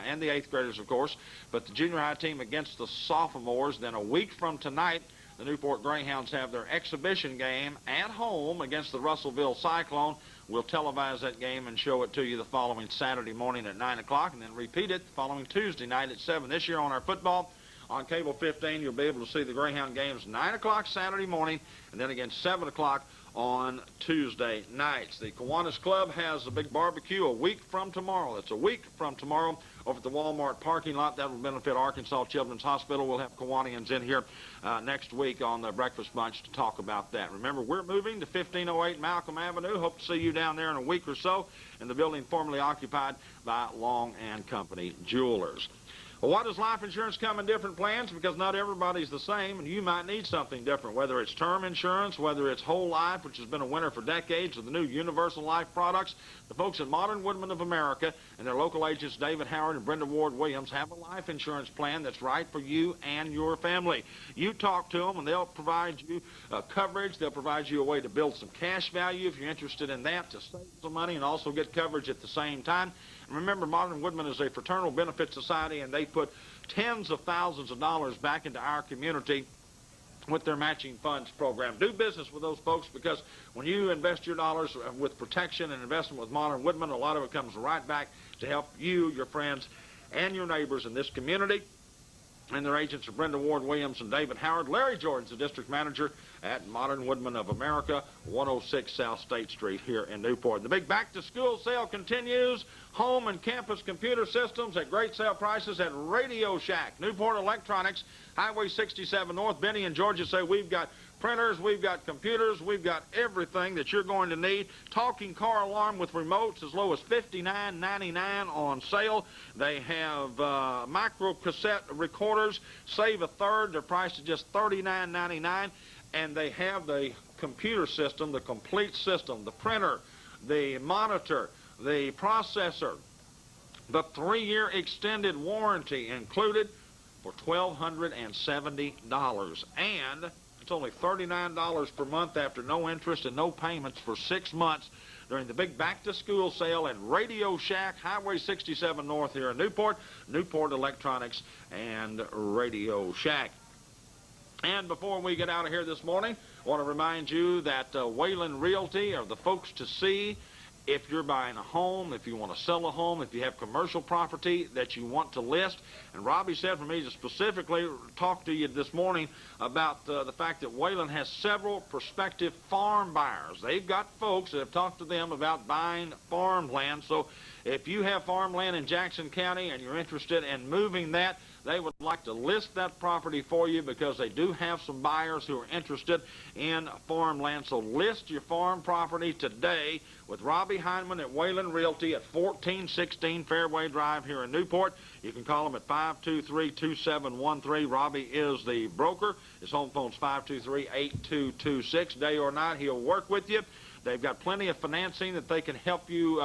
and the 8th graders, of course, but the junior high team against the sophomores. Then a week from tonight, the Newport Greyhounds have their exhibition game at home against the Russellville Cyclone. We'll televise that game and show it to you the following Saturday morning at 9 o'clock, and then repeat it the following Tuesday night at 7. This year on our football, on Cable 15, you'll be able to see the Greyhound games 9 o'clock Saturday morning, and then again 7 o'clock on Tuesday nights. The Kiwanis Club has a big barbecue a week from tomorrow. It's a week from tomorrow over at the Walmart parking lot. That will benefit Arkansas Children's Hospital. We'll have Kiwanians in here next week on the Breakfast Bunch to talk about that. Remember, we're moving to 1508 Malcolm Avenue. Hope to see you down there in a week or so in the building formerly occupied by Long & Company Jewelers. Well, why does life insurance come in different plans? Because not everybody's the same, and you might need something different, whether it's term insurance, whether it's whole life, which has been a winner for decades, or the new universal life products. The folks at Modern Woodman of America and their local agents, David Howard and Brenda Ward Williams, have a life insurance plan that's right for you and your family. You talk to them, and they'll provide you coverage. They'll provide you a way to build some cash value if you're interested in that, to save some money and also get coverage at the same time. And remember, Modern Woodman is a fraternal benefit society, and they put tens of thousands of dollars back into our community with their matching funds program. Do business with those folks, because when you invest your dollars with protection and investment with Modern Woodman, a lot of it comes right back to help you, your friends, and your neighbors in this community. And their agents are Brenda Ward Williams and David Howard. Larry Jordan's the district manager at Modern Woodman of America, 106 South State Street here in Newport. The big back-to-school sale continues. Home and campus computer systems at great sale prices at Radio Shack. Newport Electronics, Highway 67 North. Benny and Georgia say we've got printers, we've got computers, we've got everything that you're going to need. Talking car alarm with remotes as low as $59.99 on sale. They have micro cassette recorders, save a third. They're priced at just $39.99. And they have the computer system, the complete system, the printer, the monitor, the processor, the 3-year extended warranty included for $1,270. And it's only $39 per month after no interest and no payments for 6 months during the big back-to-school sale at Radio Shack, Highway 67 North here in Newport. Newport Electronics and Radio Shack. And before we get out of here this morning, I want to remind you that Wayland Realty are the folks to see if you're buying a home, if you want to sell a home, if you have commercial property that you want to list. And Robbie said for me to specifically talk to you this morning about the fact that Wayland has several prospective farm buyers. They've got folks that have talked to them about buying farmland. So if you have farmland in Jackson County and you're interested in moving that, they would like to list that property for you, because they do have some buyers who are interested in farmland. So list your farm property today with Robbie Heineman at Wayland Realty at 1416 Fairway Drive here in Newport. You can call him at 523-2713. Robbie is the broker. His home phone's 523-8226. Day or night, he'll work with you. They've got plenty of financing that they can help you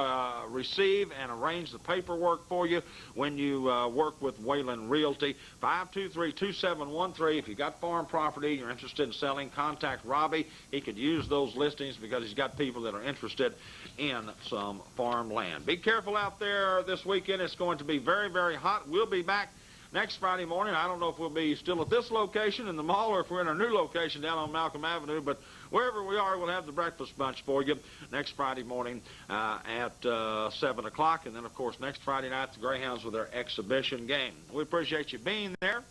receive and arrange the paperwork for you when you work with Wayland Realty. 523-2713. If you got farm property you're interested in selling, contact Robbie. He could use those listings because he's got people that are interested in some farmland. Be careful out there this weekend. It's going to be very, very hot. We'll be back next Friday morning. I don't know if we'll be still at this location in the mall or if we're in our new location down on Malcolm Avenue, but wherever we are, we'll have the breakfast bunch for you next Friday morning at 7 o'clock. And then, of course, next Friday night, the Greyhounds with their exhibition game. We appreciate you being there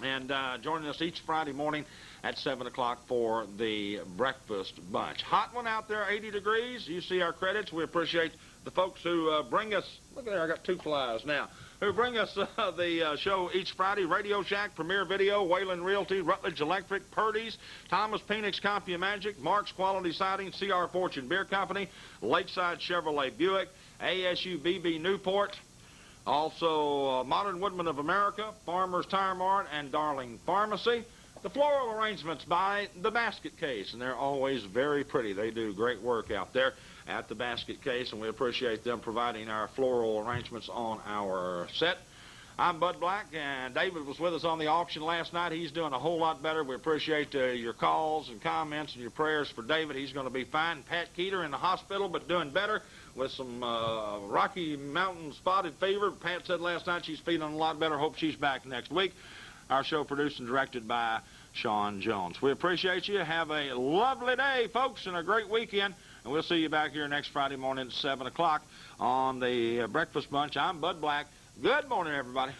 and joining us each Friday morning at 7 o'clock for the breakfast bunch. Hot one out there, 80 degrees. You see our credits. We appreciate the folks who bring us, look there, I got 2 flies now, who bring us the show each Friday. Radio Shack, Premier Video, Wayland Realty, Rutledge Electric, Purdy's, Thomas Penix Compu-Magic, Mark's Quality Siding, C.R. Fortune Beer Company, Lakeside Chevrolet Buick, ASU BB Newport, also Modern Woodman of America, Farmers Tire Mart, and Darling Pharmacy. The floral arrangements by The Basket Case, and they're always very pretty. They do great work out there at The Basket Case, and we appreciate them providing our floral arrangements on our set. I'm Bud Black, and David was with us on the auction last night. He's doing a whole lot better. We appreciate your calls and comments and your prayers for David. He's going to be fine. Pat Keeter in the hospital, but doing better with some Rocky Mountain spotted fever. Pat said last night she's feeling a lot better. Hope she's back next week. Our show produced and directed by Sean Jones. We appreciate you. Have a lovely day, folks, and a great weekend. And we'll see you back here next Friday morning at 7 o'clock on the Breakfast Bunch. I'm Bud Black. Good morning, everybody.